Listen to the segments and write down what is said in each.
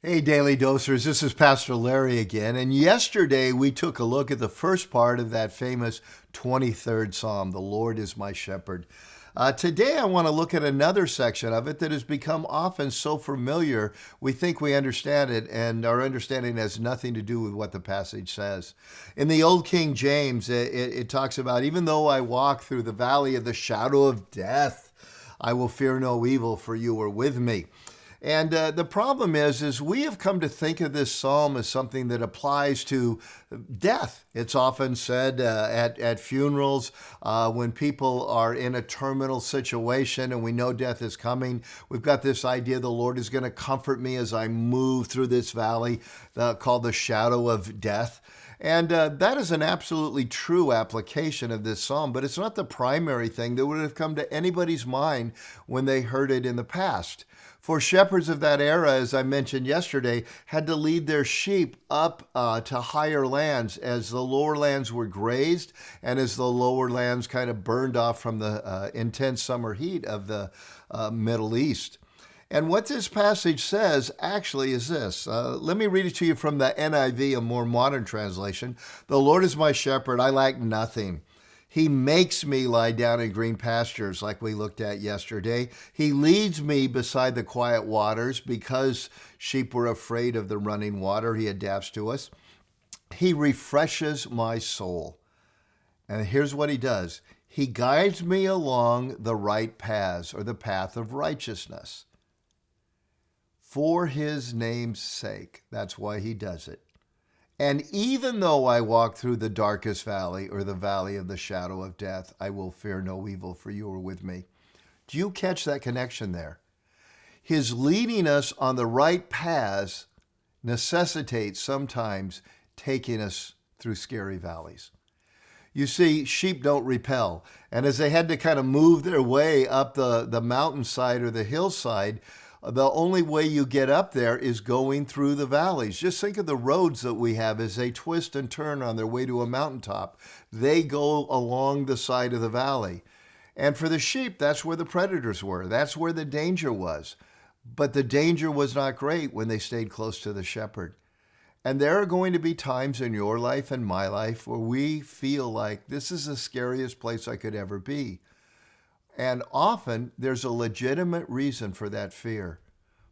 Hey, Daily Dosers, this is Pastor Larry again. And yesterday we took a look at the first part of that famous 23rd Psalm, The Lord is my shepherd. Today I want to look at another section of it that has become often so familiar we think we understand it, and our understanding has nothing to do with what the passage says. In the Old King James, it talks about, even though I walk through the valley of the shadow of death, I will fear no evil, for you are with me. And the problem is we have come to think of this psalm as something that applies to death. It's often said at funerals when people are in a terminal situation and we know death is coming. We've got this idea the Lord is going to comfort me as I move through this valley called the shadow of death. And that is an absolutely true application of this psalm, but it's not the primary thing that would have come to anybody's mind when they heard it in the past. For shepherds of that era, as I mentioned yesterday, had to lead their sheep up to higher lands as the lower lands were grazed and as the lower lands kind of burned off from the intense summer heat of the Middle East. And what this passage says actually is this. Let me read it to you from the NIV, a more modern translation. The Lord is my shepherd, I lack nothing. He makes me lie down in green pastures like we looked at yesterday. He leads me beside the quiet waters because sheep were afraid of the running water. He adapts to us. He refreshes my soul. And here's what he does. He guides me along the right paths, or the path of righteousness. For his name's sake. That's why he does it. And even though I walk through the darkest valley, or the valley of the shadow of death, I will fear no evil, for you are with me. Do you catch that connection there? His leading us on the right paths necessitates sometimes taking us through scary valleys. You see, sheep don't repel. And as they had to kind of move their way up the mountainside or the hillside, the only way you get up there is going through the valleys. Just think of the roads that we have as they twist and turn on their way to a mountaintop. They go along the side of the valley. And for the sheep, that's where the predators were. That's where the danger was. But the danger was not great when they stayed close to the shepherd. And there are going to be times in your life and my life where we feel like this is the scariest place I could ever be. And often there's a legitimate reason for that fear.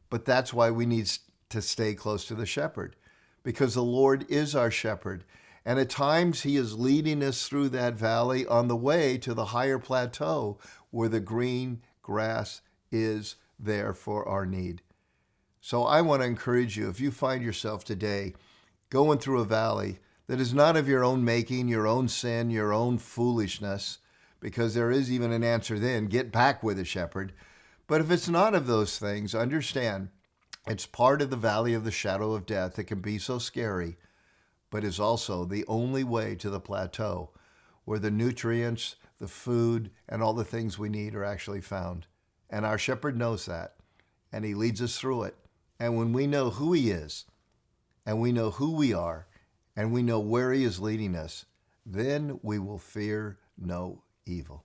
But that's why we need to stay close to the shepherd, because the Lord is our shepherd. And at times he is leading us through that valley on the way to the higher plateau where the green grass is there for our need. So I want to encourage you, if you find yourself today going through a valley that is not of your own making, your own sin, your own foolishness, because there is even an answer then, get back with a shepherd. But if it's not of those things, understand it's part of the valley of the shadow of death that can be so scary, but is also the only way to the plateau where the nutrients, the food, and all the things we need are actually found. And our shepherd knows that, and he leads us through it. And when we know who he is, and we know who we are, and we know where he is leading us, then we will fear no evil.